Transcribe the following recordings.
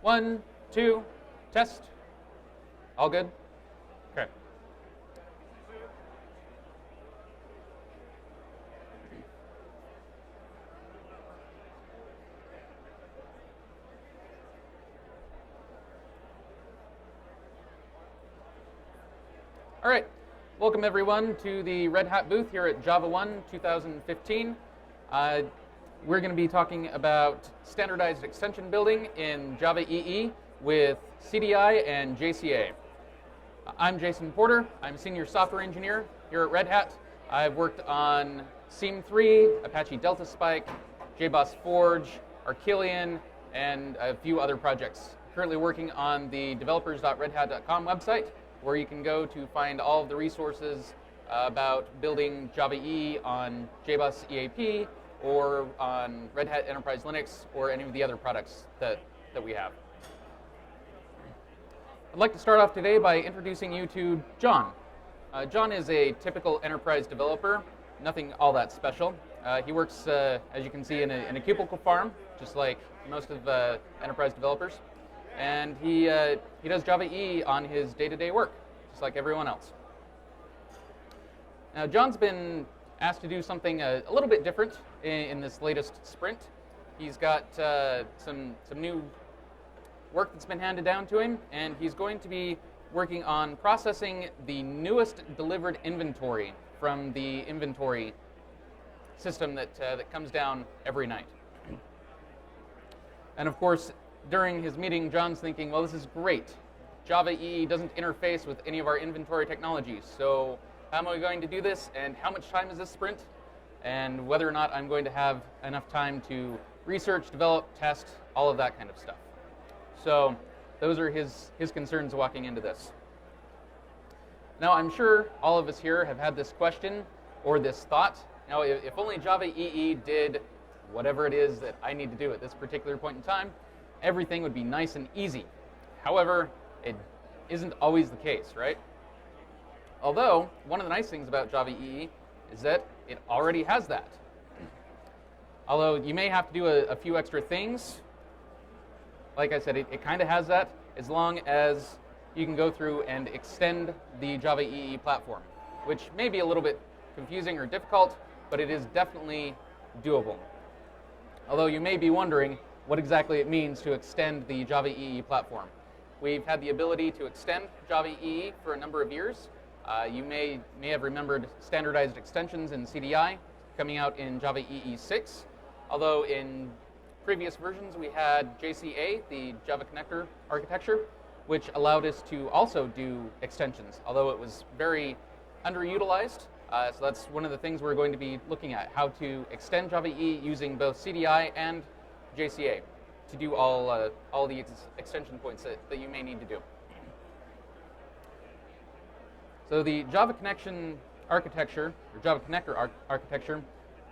1, 2, test. All good? Okay. All right. Welcome everyone to the Red Hat booth here at JavaOne 2015. We're going to be talking about standardized extension building in Java EE with CDI and JCA. I'm Jason Porter. I'm a senior software engineer here at Red Hat. I've worked on Seam 3, Apache Delta Spike, JBoss Forge, Archelion, and a few other projects. Currently working on the developers.redhat.com website, where you can go to find all of the resources about building Java EE on JBoss EAP, or on Red Hat Enterprise Linux, or any of the other products that we have. I'd like to start off today by introducing you to John. John is a typical enterprise developer, nothing all that special. He works, as you can see, in a cubicle farm, just like most of enterprise developers. And he does Java EE on his day-to-day work, just like everyone else. Now, John's been asked to do something a little bit different in this latest sprint. He's got some new work that's been handed down to him, and he's going to be working on processing the newest delivered inventory from the inventory system that comes down every night. And of course, during his meeting, John's thinking, well, this is great. Java EE doesn't interface with any of our inventory technologies, so how am I going to do this, and how much time is this sprint, and whether or not I'm going to have enough time to research, develop, test, all of that kind of stuff. So those are his concerns walking into this. Now, I'm sure all of us here have had this question or this thought. Now, if only Java EE did whatever it is that I need to do at this particular point in time, everything would be nice and easy. However, it isn't always the case, right? Although, one of the nice things about Java EE is that it already has that. Although you may have to do a few extra things. Like I said, it kind of has that as long as you can go through and extend the Java EE platform, which may be a little bit confusing or difficult, but it is definitely doable. Although you may be wondering what exactly it means to extend the Java EE platform. We've had the ability to extend Java EE for a number of years. You may have remembered standardized extensions in CDI coming out in Java EE 6, although in previous versions we had JCA, the Java Connector architecture, which allowed us to also do extensions, although it was very underutilized. So that's one of the things we're going to be looking at, how to extend Java EE using both CDI and JCA to do all the extension points that you may need to do. So the Java Connection architecture, or Java Connector architecture,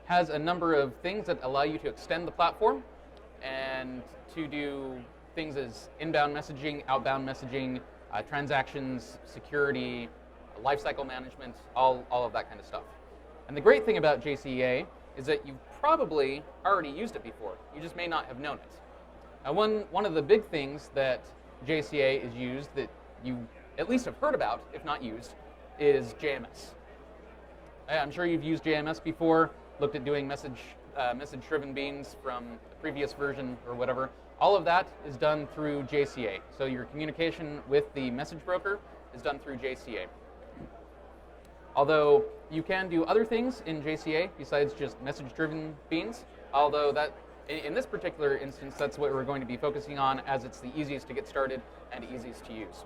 has a number of things that allow you to extend the platform and to do things as inbound messaging, outbound messaging, transactions, security, lifecycle management, all of that kind of stuff. And the great thing about JCA is that you've probably already used it before. You just may not have known it. Now, one of the big things that JCA is used that you at least have heard about, if not used, is JMS. I'm sure you've used JMS before, looked at doing message-driven beans from the previous version or whatever. All of that is done through JCA. So your communication with the message broker is done through JCA. Although you can do other things in JCA besides just message-driven beans, although that in this particular instance, that's what we're going to be focusing on, as it's the easiest to get started and easiest to use.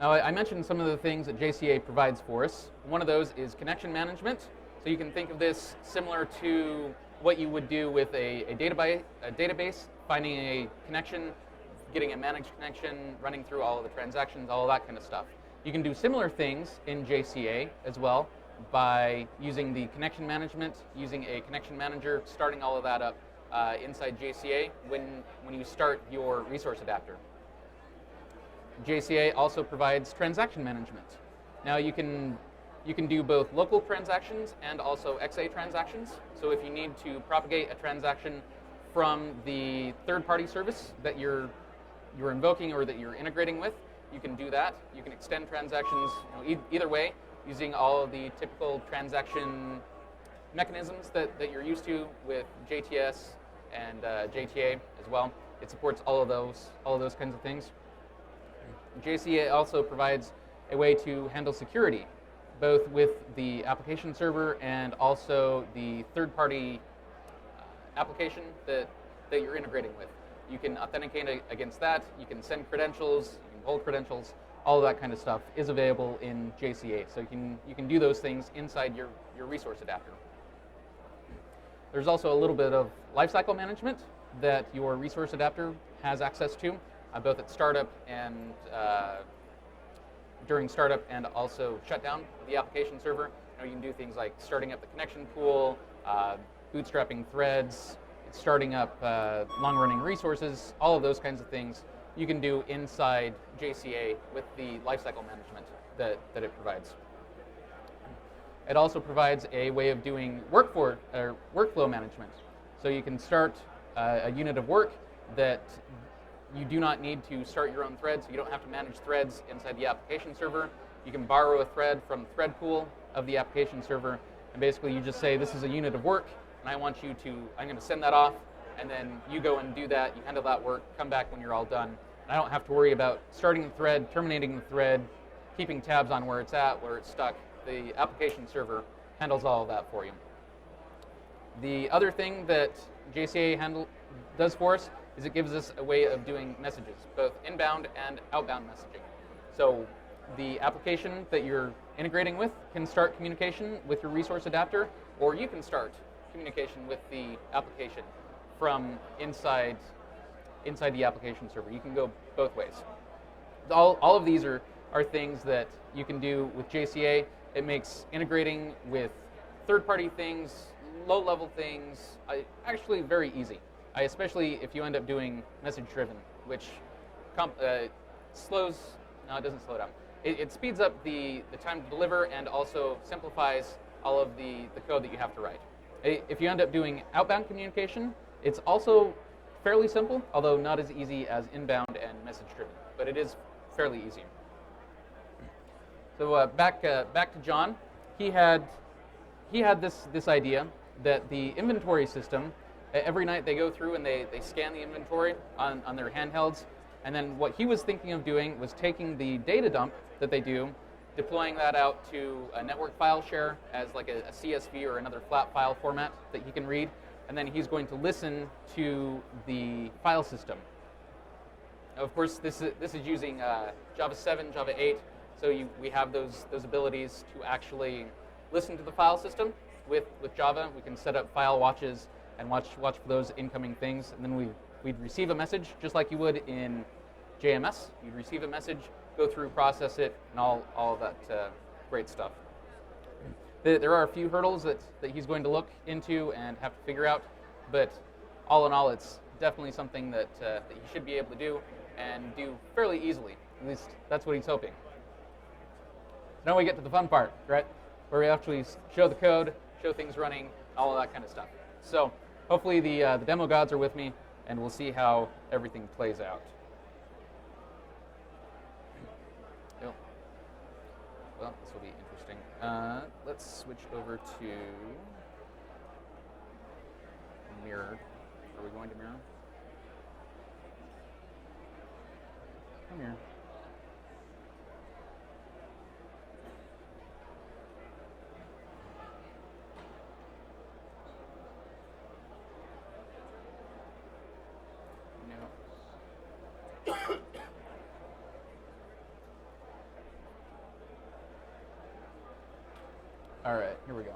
Now, I mentioned some of the things that JCA provides for us. One of those is connection management. So you can think of this similar to what you would do with a database, finding a connection, getting a managed connection, running through all of the transactions, all of that kind of stuff. You can do similar things in JCA as well by using the connection management, using a connection manager, starting all of that up inside JCA when you start your resource adapter. JCA also provides transaction management. Now you can do both local transactions and also XA transactions. So if you need to propagate a transaction from the third-party service that you're invoking or that you're integrating with. You can do that. You can extend transactions either way using all of the typical transaction mechanisms that you're used to with JTS and JTA as well. It supports all of those kinds of things. JCA also provides a way to handle security, both with the application server and also the third-party application that you're integrating with. You can authenticate against that. You can send credentials. You can hold credentials. All of that kind of stuff is available in JCA. So you can do those things inside your resource adapter. There's also a little bit of lifecycle management that your resource adapter has access to, both at startup and during startup and also shutdown of the application server. You can do things like starting up the connection pool, bootstrapping threads, starting up long-running resources, all of those kinds of things you can do inside JCA with the lifecycle management that it provides. It also provides a way of doing workflow management. So you can start a unit of work that you do not need to start your own threads. You don't have to manage threads inside the application server. You can borrow a thread from the thread pool of the application server, and basically you just say, this is a unit of work, and I'm going to send that off, and then you go and do that, you handle that work, come back when you're all done. And I don't have to worry about starting the thread, terminating the thread, keeping tabs on where it's at, where it's stuck. The application server handles all of that for you. The other thing that JCA does for us is it gives us a way of doing messages, both inbound and outbound messaging. So the application that you're integrating with can start communication with your resource adapter, or you can start communication with the application from inside the application server. You can go both ways. All of these are things that you can do with JCA. It makes integrating with third-party things, low-level things, actually very easy. Especially if you end up doing message-driven, which it doesn't slow down. It speeds up the time to deliver and also simplifies all of the code that you have to write. If you end up doing outbound communication, it's also fairly simple, although not as easy as inbound and message-driven, but it is fairly easy. So back to John. He had this idea that the inventory system, every night they go through and they scan the inventory on their handhelds, and then what he was thinking of doing was taking the data dump that they do, deploying that out to a network file share as like a CSV or another flat file format that he can read, and then he's going to listen to the file system. Of course, this is using Java 7, Java 8, so we have those abilities to actually listen to the file system with Java. We can set up file watches and watch for those incoming things, and then we'd receive a message just like you would in JMS. You'd receive a message, go through, process it, and all of that great stuff. There are a few hurdles that he's going to look into and have to figure out, but all in all, it's definitely something that he should be able to do and do fairly easily. At least that's what he's hoping. Now we get to the fun part, right? Where we actually show the code, show things running, all of that kind of stuff. So hopefully the demo gods are with me, and we'll see how everything plays out. Yep. Well, this will be interesting. Let's switch over to mirrored. Are we going to mirror? Come here. All right, here we go.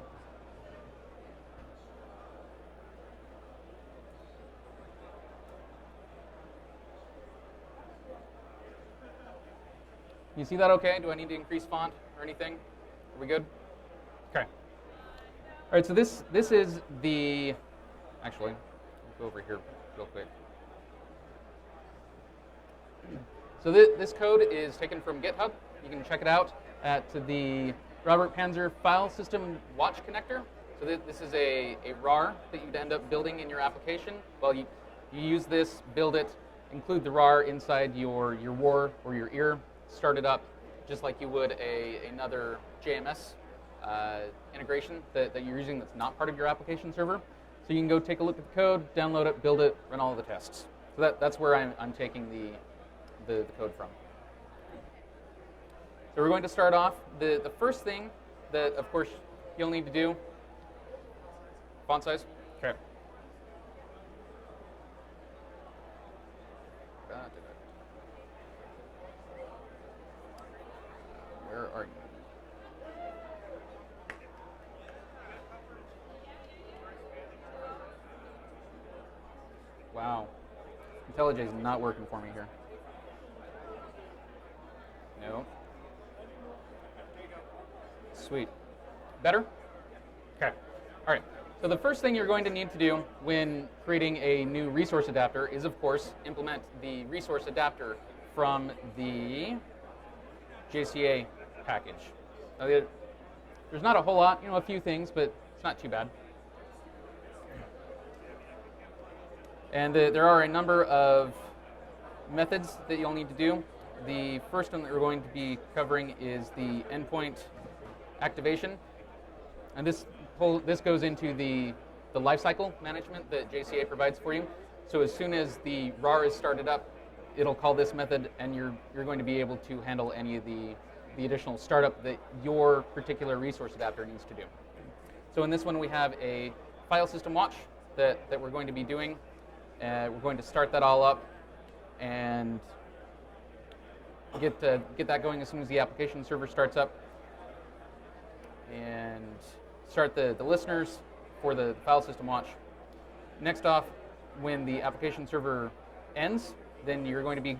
You see that okay? Do I need to increase font or anything? Are we good? Okay. All right, so this is the, actually, let's go over here real quick. So this code is taken from GitHub. You can check it out at the Robert Panzer file system watch connector. So this is a RAR that you'd end up building in your application. Well, you use this, build it, include the RAR inside your WAR or your EAR, start it up just like you would another JMS integration that you're using that's not part of your application server. So you can go take a look at the code, download it, build it, run all the tests. So that's where I'm taking the code from. So we're going to start off. The first thing that, of course, you'll need to do, font size. Okay. Where are you? Wow. IntelliJ is not working for me here. No. Sweet. Better? Okay. All right. So the first thing you're going to need to do when creating a new resource adapter is, of course, implement the resource adapter from the JCA package. Now, there's not a whole lot, a few things, but it's not too bad. And there are a number of methods that you'll need to do. The first one that we're going to be covering is the endpoint activation. And this goes into the lifecycle management that JCA provides for you. So as soon as the RAR is started up, it'll call this method, and you're going to be able to handle any of the additional startup that your particular resource adapter needs to do. So in this one, we have a file system watch that we're going to be doing. We're going to start that all up and get that going as soon as the application server starts up, and start the listeners for the file system watch. Next off, when the application server ends, then you're going to be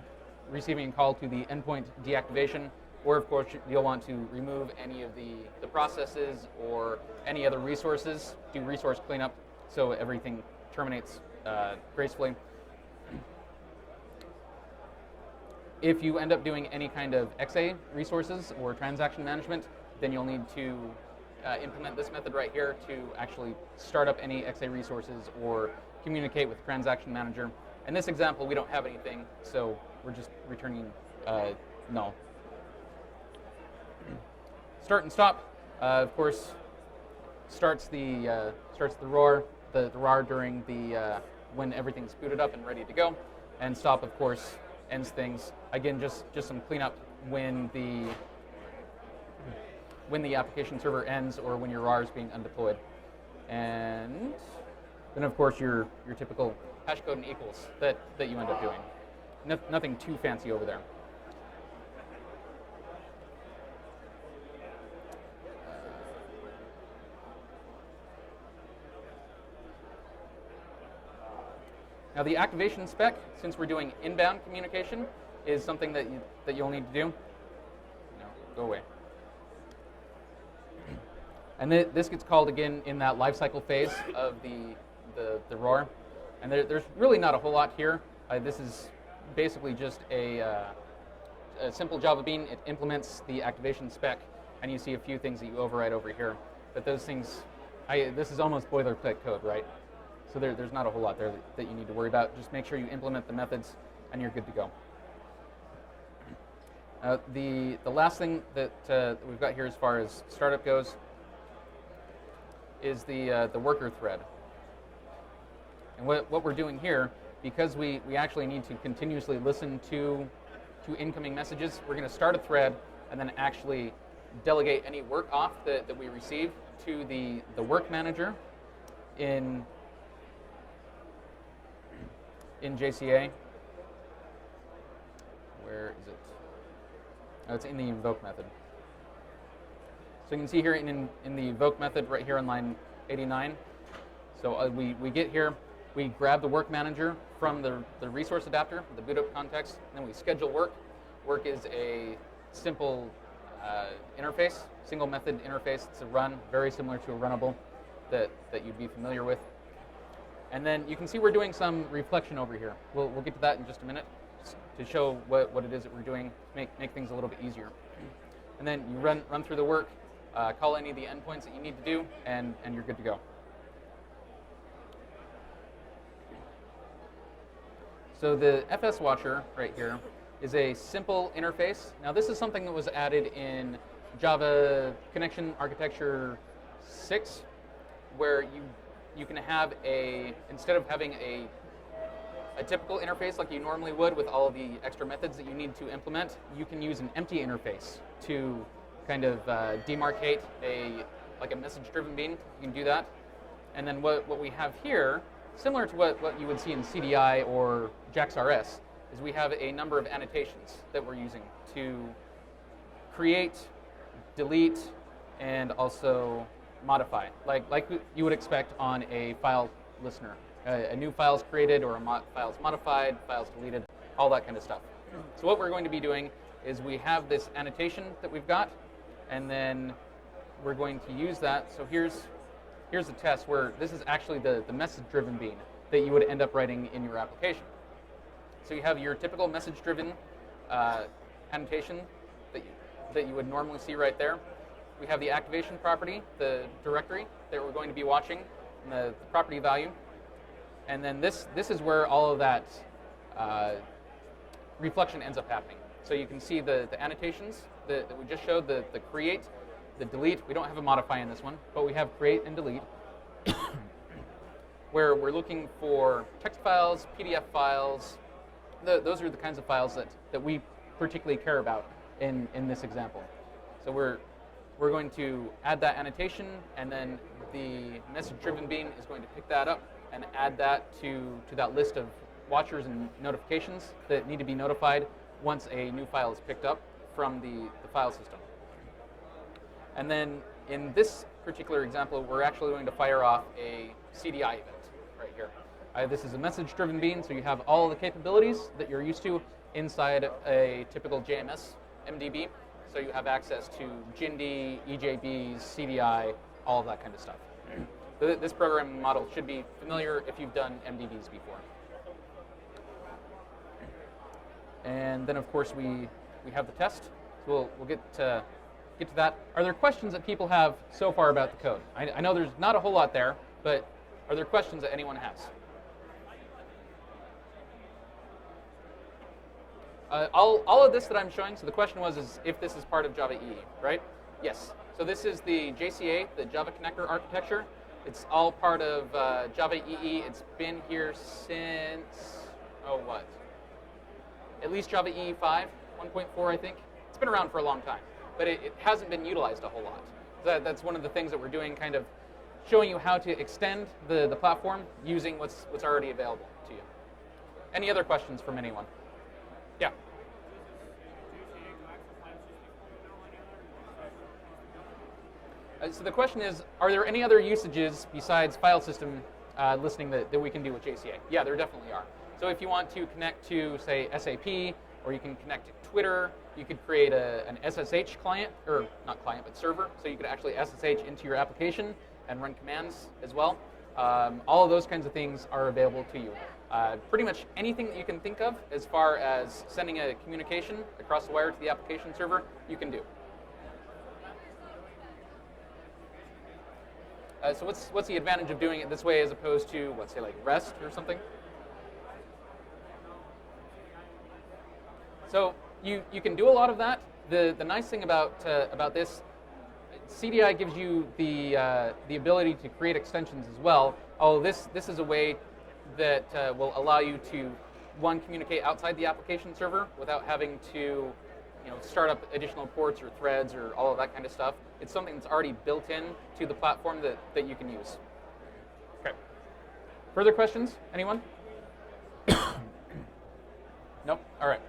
receiving a call to the endpoint deactivation, or of course you'll want to remove any of the processes or any other resources, do resource cleanup so everything terminates gracefully. If you end up doing any kind of XA resources or transaction management, then you'll need to implement this method right here to actually start up any XA resources or communicate with the transaction manager. In this example, we don't have anything, so we're just returning null. Start and stop, of course, starts the RAR, the RAR during the when everything's booted up and ready to go, and stop, of course, ends things. Again, just some cleanup when the application server ends or when your RAR is being undeployed. And then, of course, your typical hash code and equals that you end up doing. Nothing too fancy over there. Now, the activation spec, since we're doing inbound communication, is something that you'll need to do. No, go away. And this gets called again in that lifecycle phase of the RAR. And there's really not a whole lot here. This is basically just a simple Java bean. It implements the activation spec, and you see a few things that you override over here. But those things, this is almost boilerplate code, right? So there's not a whole lot there that you need to worry about. Just make sure you implement the methods, and you're good to go. The last thing that we've got here as far as startup goes is the worker thread. And what we're doing here, because we actually need to continuously listen to incoming messages, we're going to start a thread and then actually delegate any work off that we receive to the work manager in JCA. Where is it? Oh, it's in the invoke method. So you can see here in the invoke method right here on line 89. So we get here, we grab the work manager from the resource adapter, the boot up context, and then we schedule work. Work is a simple interface, single method interface. It's a run, very similar to a runnable that you'd be familiar with. And then you can see we're doing some reflection over here. We'll get to that in just a minute to show what it is that we're doing, make things a little bit easier. And then you run through the work, call any of the endpoints that you need to do, and you're good to go. So the FSWatcher right here is a simple interface. Now this is something that was added in Java Connection Architecture 6, where you can have instead of having a typical interface like you normally would with all of the extra methods that you need to implement, you can use an empty interface to kind of demarcate a message-driven bean. You can do that. And then what we have here, similar to what you would see in CDI or JAX-RS, is we have a number of annotations that we're using to create, delete, and also modify, like you would expect on a file listener. A new file is created, or a file is modified, files deleted, all that kind of stuff. So what we're going to be doing is we have this annotation that we've got, and then we're going to use that. So here's a test where this is actually the message-driven bean that you would end up writing in your application. So you have your typical message-driven annotation that you would normally see right there. We have the activation property, the directory that we're going to be watching, and the property value. And then this is where all of that reflection ends up happening. So you can see the annotations that we just showed, the create, the delete. We don't have a modify in this one, but we have create and delete, where we're looking for text files, PDF files. Those are the kinds of files that we particularly care about in this example. So we're going to add that annotation, and then the message-driven bean is going to pick that up and add that to that list of watchers and notifications that need to be notified once a new file is picked up from the file system. And then in this particular example, we're actually going to fire off a CDI event right here. This is a message-driven bean, so you have all of the capabilities that you're used to inside a typical JMS MDB. So you have access to JIND, EJBs, CDI, all of that kind of stuff. This programming model should be familiar if you've done MDBs before. And then, of course, we have the test. So we'll get to that. Are there questions that people have so far about the code? I know there's not a whole lot there, but are there questions that anyone has? All of this that I'm showing, so the question is if this is part of Java EE, right? Yes. So this is the JCA, the Java Connector Architecture. It's all part of Java EE. It's been here since, at least Java EE 5, 1.4, I think. It's been around for a long time, but it hasn't been utilized a whole lot. That's one of the things that we're doing, kind of showing you how to extend the platform using what's already available to you. Any other questions from anyone? Yeah. So the question is, are there any other usages besides file system listening that we can do with JCA? Yeah, there definitely are. So if you want to connect to, say, SAP, or you can connect to Twitter, you could create an SSH client, or not client, but server. So you could actually SSH into your application and run commands as well. All of those kinds of things are available to you. Pretty much anything that you can think of as far as sending a communication across the wire to the application server, you can do. So what's the advantage of doing it this way as opposed to, let's say, like REST or something? So you can do a lot of that. The nice thing about this, CDI gives you the ability to create extensions as well. This is a way that will allow you to, one, communicate outside the application server without having to start up additional ports or threads or all of that kind of stuff. It's something that's already built in to the platform that you can use. Okay. Further questions? Anyone? Nope? All right.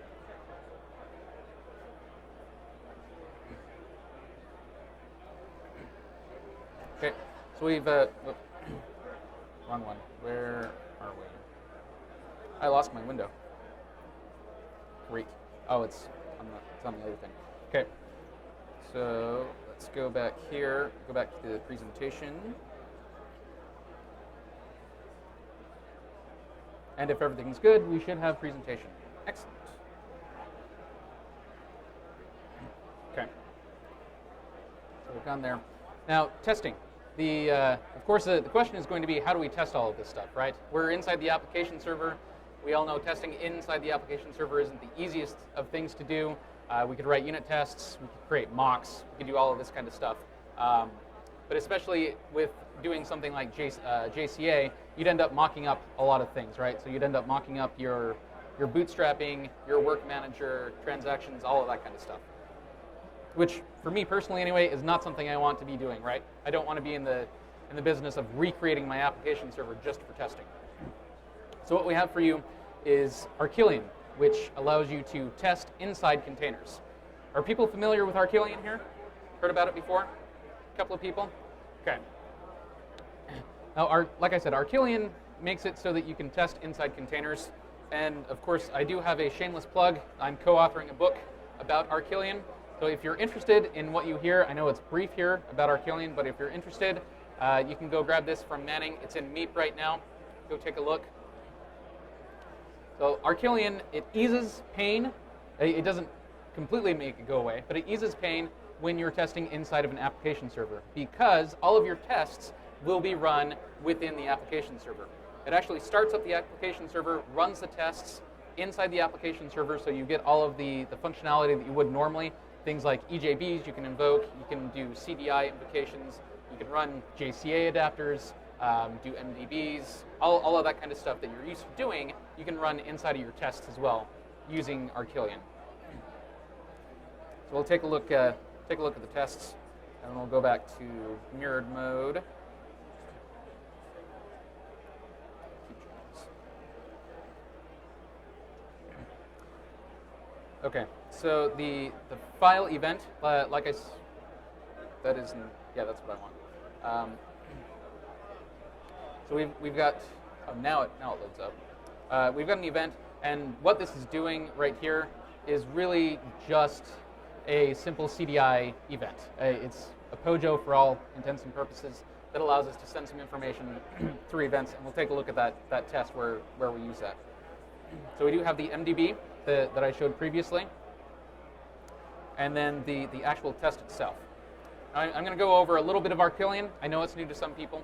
Okay, so we've, wrong one. Where are we? I lost my window. Great. Oh, it's on the other thing. Okay, so let's go back here, go back to the presentation. And if everything's good, we should have presentation. Excellent. So So we've gone there. Now, testing. Of course, the question is going to be, how do we test all of this stuff, right? We're inside the application server. We all know testing inside the application server isn't the easiest of things to do. We could write unit tests. We could create mocks. We could do all of this kind of stuff. But especially with doing something like JCA, you'd end up mocking up a lot of things, right? So you'd end up mocking up your bootstrapping, your work manager, transactions, all of that kind of stuff. Which, for me personally anyway, is not something I want to be doing, right? I don't want to be in the business of recreating my application server just for testing. So what we have for you is Archillion, which allows you to test inside containers. Are people familiar with Archillion here? Heard about it before? A couple of people? Okay. Now, like I said, Archillion makes it so that you can test inside containers. And of course, I do have a shameless plug. I'm co-authoring a book about Archillion. So if you're interested in what you hear, I know it's brief here about Archillion, but if you're interested, you can go grab this from Manning. It's in MEEP right now. Go take a look. So Archillion, it eases pain. It doesn't completely make it go away, but it eases pain when you're testing inside of an application server, because all of your tests will be run within the application server. It actually starts up the application server, runs the tests inside the application server, so you get all of the functionality that you would normally. Things like EJBs you can invoke, you can do CDI invocations, you can run JCA adapters, do MDBs, all of that kind of stuff that you're used to doing, you can run inside of your tests as well using Archillion. So we'll take a look at the tests, and then we'll go back to mirrored mode. Okay, so the file event, that's what I want. So we've got, now it loads up. We've got an event, and what this is doing right here is really just a simple CDI event. It's a POJO for all intents and purposes that allows us to send some information through events, and we'll take a look at that test where we use that. So we do have the MDB that I showed previously, and then the actual test itself. Now, I'm going to go over a little bit of Archillion. I know it's new to some people.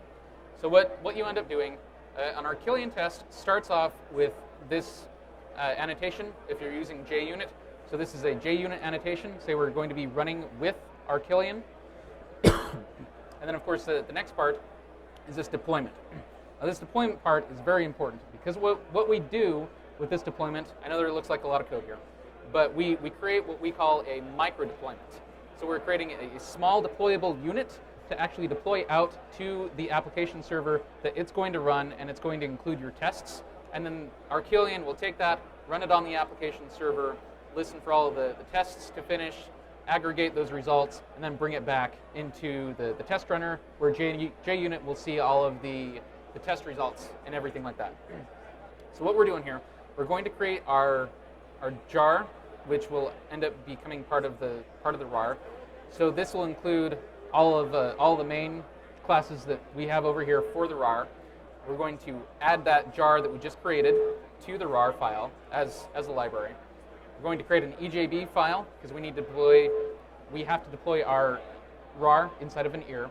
So what you end up doing, an Archillion test starts off with this annotation if you're using JUnit. So this is a JUnit annotation. Say we're going to be running with Archillion. And then, of course, the next part is this deployment. Now, this deployment part is very important, because what we do with this deployment, I know there looks like a lot of code here, but we create what we call a micro deployment. So we're creating a small deployable unit to actually deploy out to the application server that it's going to run, and it's going to include your tests. And then Archillion will take that, run it on the application server, listen for all of the tests to finish, aggregate those results, and then bring it back into the test runner, where JUnit will see all of the test results and everything like that. So what we're doing here, we're going to create our jar, which will end up becoming part of the RAR. So this will include all the main classes that we have over here for the RAR. We're going to add that jar that we just created to the RAR file as a library. We're going to create an EJB file, because we have to deploy our RAR inside of an ear.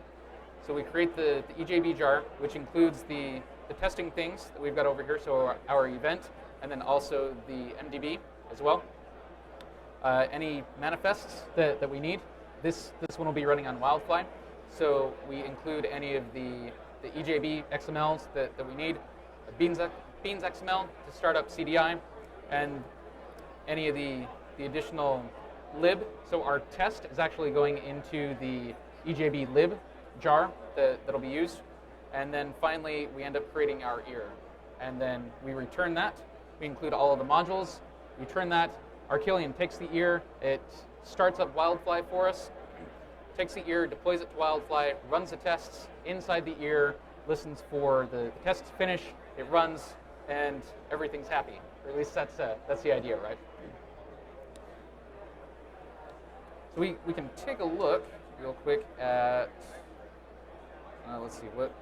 So we create the EJB jar, which includes the testing things that we've got over here, so our event, and then also the MDB as well. Any manifests that we need. This one will be running on Wildfly, so we include any of the EJB XMLs that we need, Beans XML to start up CDI, and any of the additional lib. So our test is actually going into the EJB lib jar that'll be used. And then finally, we end up creating our ear. And then we return that. We include all of the modules. We return that. Archillion takes the ear. It starts up Wildfly for us, takes the ear, deploys it to Wildfly, runs the tests inside the ear, listens for the tests to finish, it runs, and everything's happy. Or at least that's the idea, right? So we can take a look real quick at, let's see, what's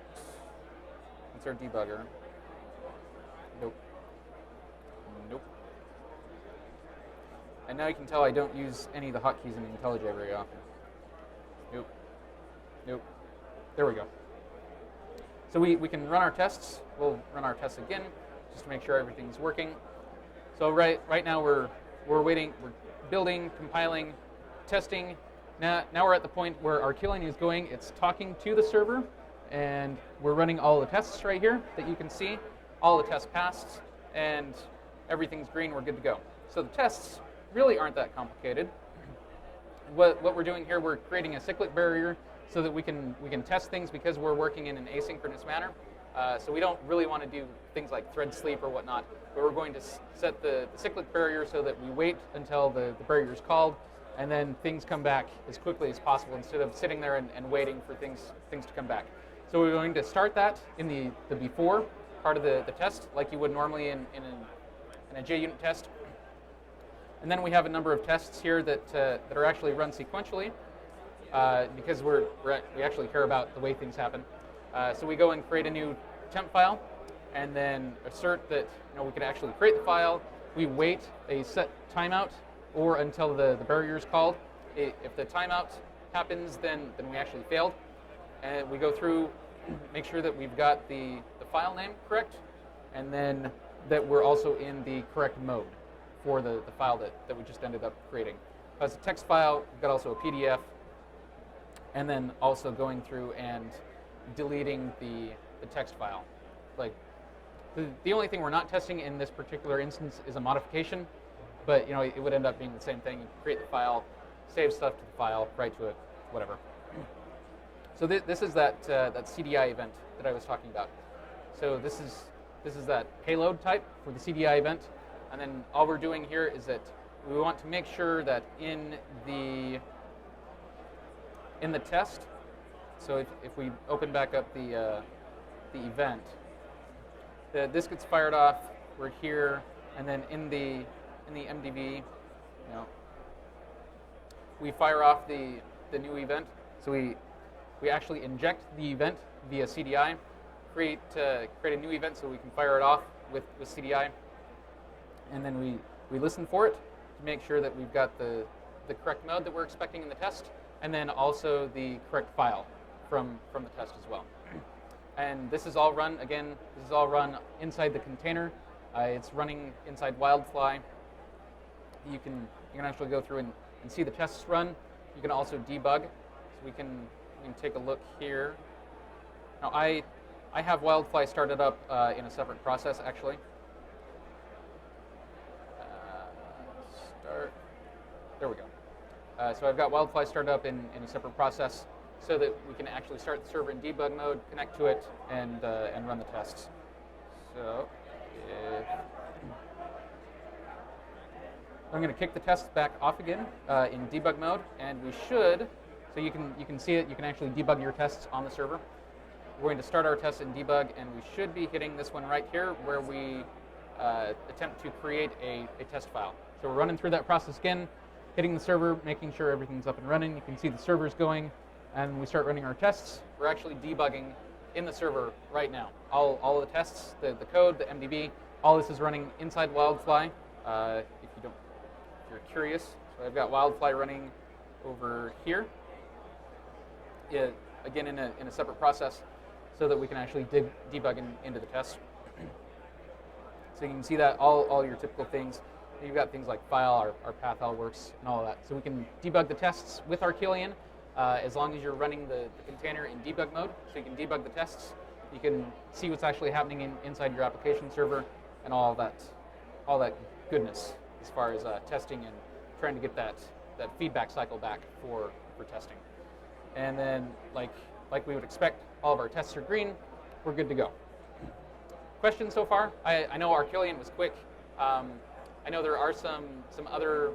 our debugger? Nope. And now you can tell I don't use any of the hotkeys in IntelliJ very often. Nope. Nope. There we go. So we can run our tests. We'll run our tests again just to make sure everything's working. So right now we're waiting, we're building, compiling, testing. Now we're at the point where our killing is going. It's talking to the server, and we're running all the tests right here that you can see. All the tests passed, and everything's green. We're good to go. So the tests really aren't that complicated. What we're doing here, we're creating a cyclic barrier so that we can test things because we're working in an asynchronous manner. So we don't really want to do things like thread sleep or whatnot, but we're going to set the cyclic barrier so that we wait until the barrier is called, and then things come back as quickly as possible instead of sitting there and waiting for things to come back. So we're going to start that in the before part of the test, like you would normally in a JUnit test. And then we have a number of tests here that are actually run sequentially because we actually care about the way things happen. So we go and create a new temp file, and then assert that we can actually create the file. We wait a set timeout or until the barrier is called. If the timeout happens, then we actually failed. And we go through, make sure that we've got the file name correct, and then that we're also in the correct mode for the file that we just ended up creating. As a text file, we've got also a PDF, and then also going through and deleting the text file. Like the only thing we're not testing in this particular instance is a modification, but it would end up being the same thing. You create the file, save stuff to the file, write to it, whatever. So this is that CDI event that I was talking about. So this is that payload type for the CDI event, and then all we're doing here is that we want to make sure that in the test. So if we open back up the event, this gets fired off. We're here, and then in the MDB, we fire off the new event. So we actually inject the event via CDI, create a new event so we can fire it off with CDI, and then we listen for it to make sure that we've got the correct mode that we're expecting in the test, and then also the correct file from the test as well. And this is all run, again, inside the container. It's running inside Wildfly. You can actually go through and see the tests run. You can also debug. So we can take a look here. Now I have Wildfly started up in a separate process actually. There we go. So I've got Wildfly started up in a separate process so that we can actually start the server in debug mode, connect to it, and run the tests. So I'm going to kick the tests back off again in debug mode, and we should. So you can see it. You can actually debug your tests on the server. We're going to start our test in debug, and we should be hitting this one right here where we attempt to create a test file. So we're running through that process again, hitting the server, making sure everything's up and running. You can see the server's going, and we start running our tests. We're actually debugging in the server right now. All of the tests, the code, the MDB, all this is running inside Wildfly. If you're curious, so I've got Wildfly running over here. Again in a separate process, so that we can actually debug into the test. So you can see that all your typical things. You've got things like file, our path all works, and all of that. So we can debug the tests with Archelion as long as you're running the container in debug mode. So you can debug the tests. You can see what's actually happening inside your application server and all that goodness as far as testing and trying to get that feedback cycle back for testing. And then, like we would expect, all of our tests are green. We're good to go. Questions so far? I know Archelion was quick. I know there are some other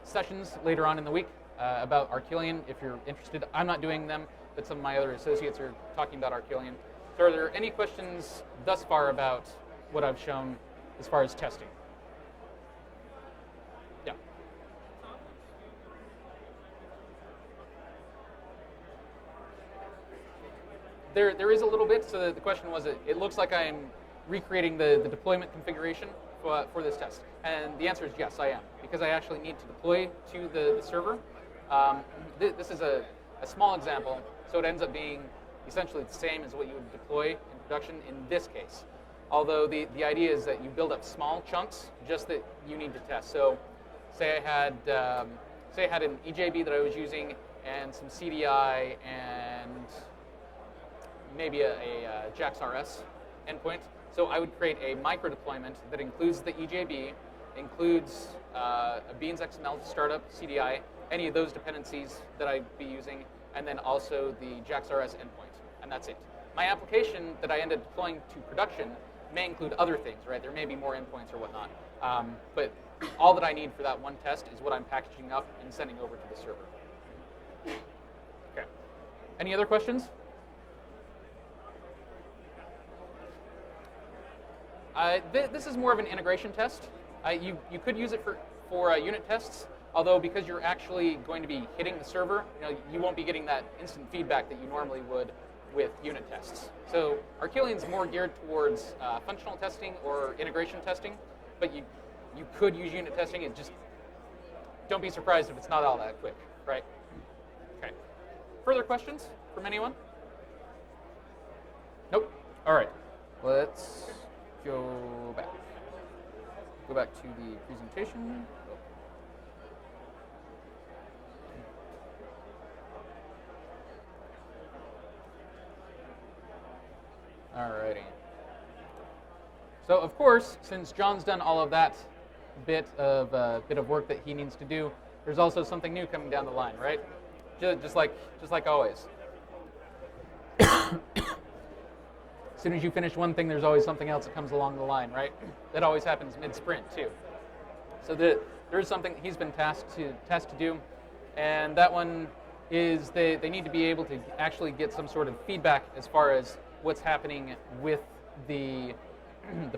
sessions later on in the week about Archelion if you're interested. I'm not doing them, but some of my other associates are talking about Archelion. So are there any questions thus far about what I've shown as far as testing? Yeah. There is a little bit. So the question was, it looks like I'm recreating the deployment configuration for this test. And the answer is yes, I am, because I actually need to deploy to the server. This is a small example, so it ends up being essentially the same as what you would deploy in production in this case. Although the idea is that you build up small chunks just that you need to test. So say I had an EJB that I was using and some CDI and maybe a JAX-RS endpoint. So I would create a micro deployment that includes the EJB, includes a Beans XML startup, CDI, any of those dependencies that I'd be using, and then also the JAX-RS endpoint, and that's it. My application that I end up deploying to production may include other things, right? There may be more endpoints or whatnot, but all that I need for that one test is what I'm packaging up and sending over to the server. Okay. Any other questions? This is more of an integration test. You could use it for unit tests, although because you're actually going to be hitting the server, you won't be getting that instant feedback that you normally would with unit tests. So Arquelian's more geared towards functional testing or integration testing, but you could use unit testing. It just don't be surprised if it's not all that quick, right? Okay. Further questions from anyone? Nope. All right. Let's go back. Go back to the presentation. Alrighty. So of course, since John's done all of that bit of work that he needs to do, there's also something new coming down the line, right? Just like always. As soon as you finish one thing, there's always something else that comes along the line, right? That always happens mid-sprint too. So there's something he's been tasked to do, and that one is they need to be able to actually get some sort of feedback as far as what's happening with the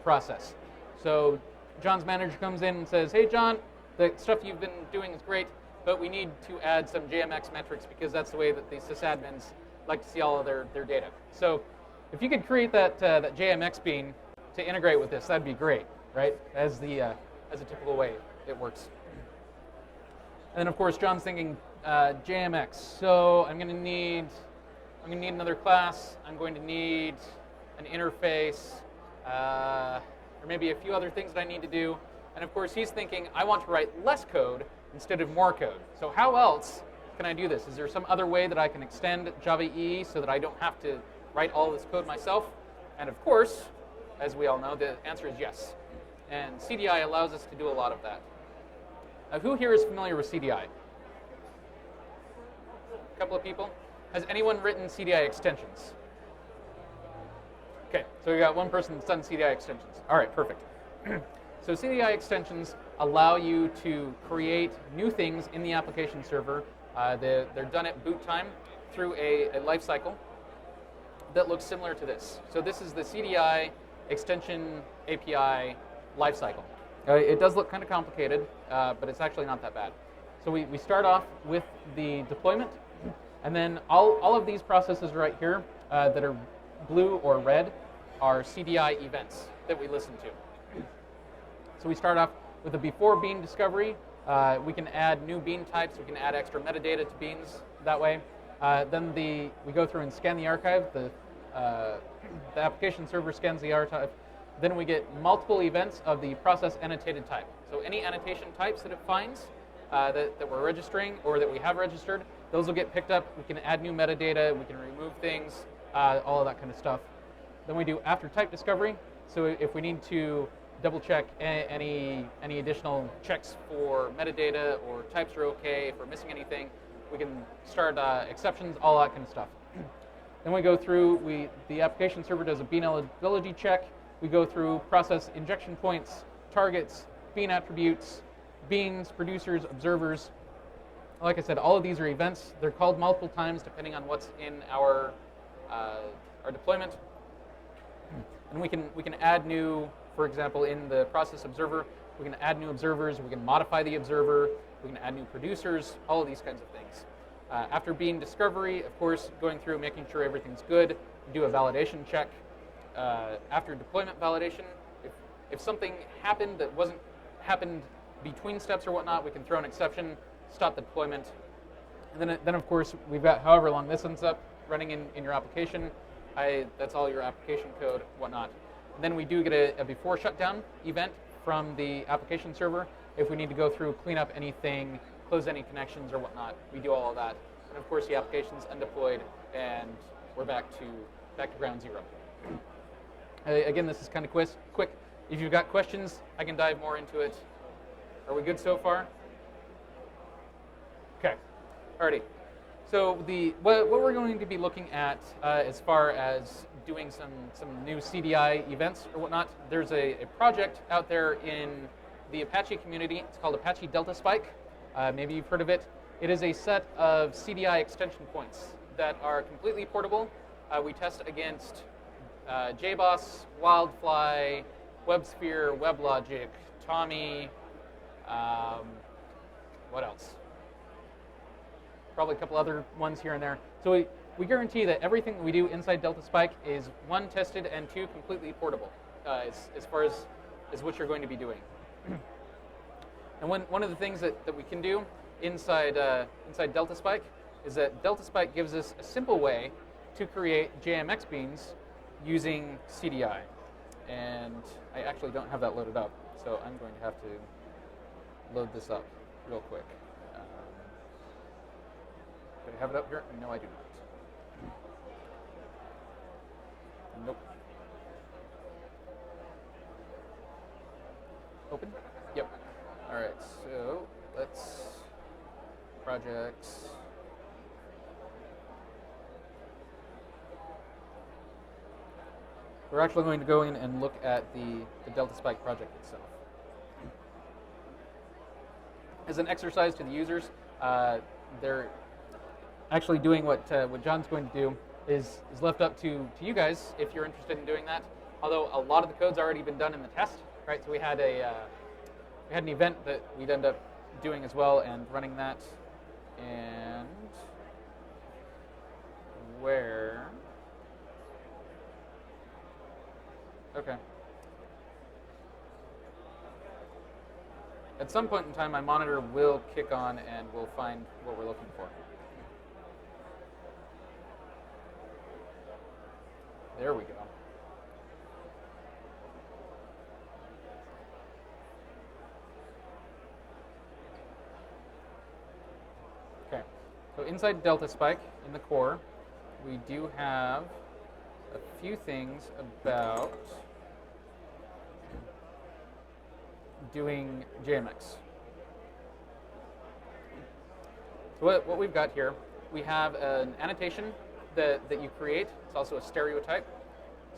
process. So John's manager comes in and says, "Hey John, the stuff you've been doing is great, but we need to add some JMX metrics because that's the way that the sysadmins like to see all of their data. So if you could create that JMX bean to integrate with this, that'd be great, right? As a typical way it works." And then of course John's thinking JMX. So I'm going to need another class. I'm going to need an interface, or maybe a few other things that I need to do. And of course he's thinking, I want to write less code instead of more code. So how else can I do this? Is there some other way that I can extend Java EE so that I don't have to write all this code myself? And of course, as we all know, the answer is yes. And CDI allows us to do a lot of that. Who here is familiar with CDI? A couple of people. Has anyone written CDI extensions? Okay, so we got one person that's done CDI extensions. All right, perfect. So CDI extensions allow you to create new things in the application server. They're done at boot time through a lifecycle that looks similar to this. So this is the CDI extension API lifecycle. It does look kind of complicated, but it's actually not that bad. So we start off with the deployment, and then all of these processes right here that are blue or red are CDI events that we listen to. So we start off with a before bean discovery. We can add new bean types. We can add extra metadata to beans that way. Then we go through and scan the archive. The application server scans the archive. Then we get multiple events of the process annotated type. So any annotation types that it finds that we're registering or that we have registered, those will get picked up. We can add new metadata. We can remove things, all of that kind of stuff. Then we do after type discovery. So if we need to double check any additional checks for metadata or types are okay, if we're missing anything, we can start exceptions, all that kind of stuff. Then we go through, the application server does a bean eligibility check. We go through process injection points, targets, bean attributes, beans, producers, observers. Like I said, all of these are events. They're called multiple times depending on what's in our deployment. And we can add new, for example, in the process observer, we can add new observers, we can modify the observer, we can add new producers, all of these kinds of things. After bean discovery, of course, going through making sure everything's good, we do a validation check. After deployment validation, if something happened that happened between steps or whatnot, we can throw an exception, stop the deployment, And then of course, we've got however long this ends up running in your application. That's all your application code, whatnot. And then we do get a before shutdown event from the application server. If we need to go through, clean up anything, close any connections or whatnot, we do all of that. And of course, the application's undeployed, and we're back to ground zero. Again, this is kind of quick. If you've got questions, I can dive more into it. Are we good so far? Okay. Alrighty. So what we're going to be looking at as far as doing some new CDI events or whatnot, there's a project out there in the Apache community. It's called Apache Delta Spike. Maybe you've heard of it. It is a set of CDI extension points that are completely portable. We test against JBoss, Wildfly, WebSphere, WebLogic, Tommy, what else? Probably a couple other ones here and there. So we guarantee that everything that we do inside Delta Spike is one, tested, and two, completely portable as far as what you're going to be doing. And one of the things that we can do inside Delta Spike is that Delta Spike gives us a simple way to create JMX beans using CDI. And I actually don't have that loaded up, so I'm going to have to load this up real quick. Do I have it up here? No, I do not. Nope. Open? Yep. All right, so let's projects. We're actually going to go in and look at the Delta Spike project itself. As an exercise to the users, they're actually doing what John's going to do is left up to you guys if you're interested in doing that. Although a lot of the code's already been done in the test, right? So we had an event that we'd end up doing as well and running that. And where? Okay. At some point in time, my monitor will kick on and we'll find what we're looking for. There we go. Okay, so inside Delta Spike in the core, we do have a few things about doing JMX. So what we've got here, we have an annotation that you create. It's also a stereotype.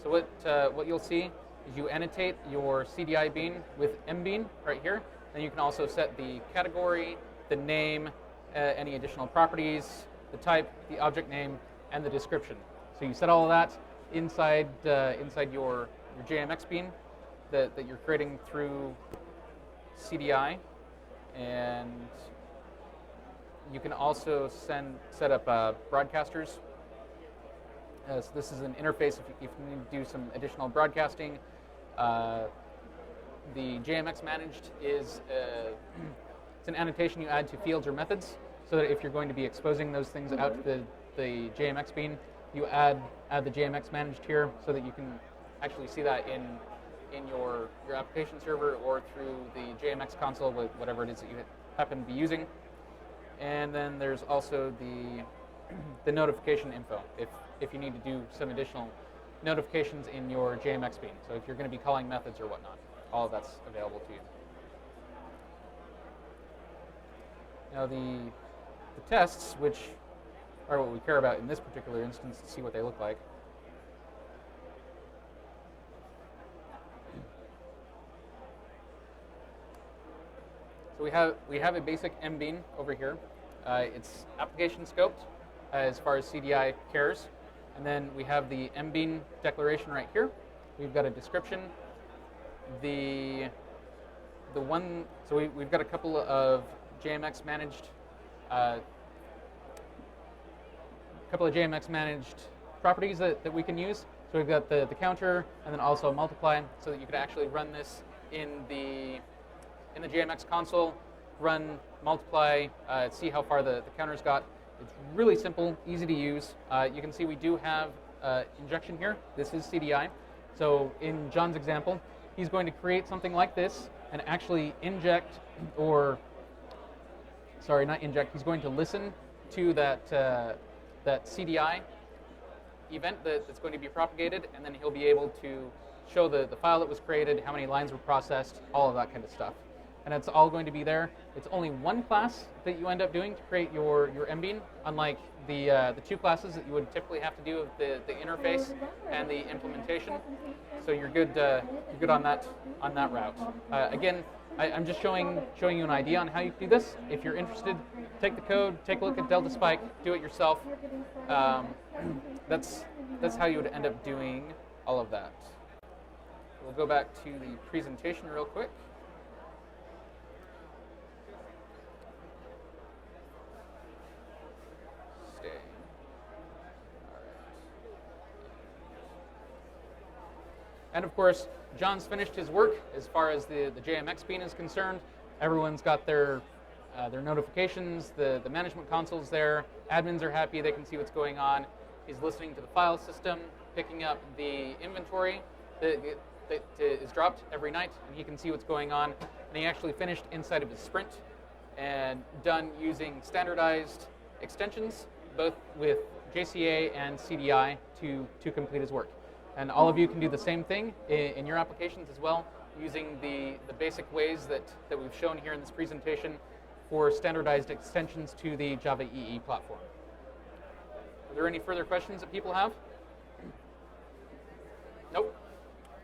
So what you'll see is you annotate your CDI bean with mbean right here. Then you can also set the category, the name, any additional properties, the type, the object name, and the description. So you set all of that inside your JMX bean that you're creating through CDI, and you can also set up broadcasters. So this is an interface if you need to do some additional broadcasting. The JMX managed is it's an annotation you add to fields or methods, so that if you're going to be exposing those things out to the JMX bean, you add the JMX managed here, so that you can actually see that in your application server or through the JMX console with whatever it is that you happen to be using. And then there's also the notification info if you need to do some additional notifications in your JMX bean. So if you're going to be calling methods or whatnot, all of that's available to you. Now the tests, which are what we care about in this particular instance to see what they look like. So we have a basic mbean over here. It's application scoped as far as CDI cares. And then we have the mbean declaration right here. We've got a description. We've got a couple of JMX managed properties that we can use. So we've got the counter and then also multiply, so that you could actually run this in the JMX console, run multiply, see how far the counter's got, It's really simple, easy to use. You can see we do have injection here. This is CDI. So in John's example, he's going to create something like this and actually inject, or sorry, not inject. He's going to listen to that CDI event that's going to be propagated, and then he'll be able to show the file that was created, how many lines were processed, all of that kind of stuff. And it's all going to be there. It's only one class that you end up doing to create your MBean, unlike the two classes that you would typically have to do with the interface and the implementation. So you're good on that route. Again, I'm just showing you an idea on how you can do this. If you're interested, take the code, take a look at Delta Spike, do it yourself. That's how you would end up doing all of that. We'll go back to the presentation real quick. Stay. All right. And of course, John's finished his work as far as the JMX bean is concerned. Everyone's got their notifications, the management console's there. Admins are happy, they can see what's going on. He's listening to the file system, picking up the inventory that is dropped every night, and he can see what's going on. And he actually finished inside of his sprint and done using standardized extensions, both with JCA and CDI to complete his work. And all of you can do the same thing in your applications as well, using the basic ways that we've shown here in this presentation for standardized extensions to the Java EE platform. Are there any further questions that people have? Nope.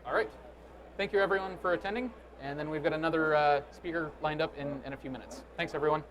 All right. Thank you, everyone, for attending. And then we've got another speaker lined up in a few minutes. Thanks, everyone.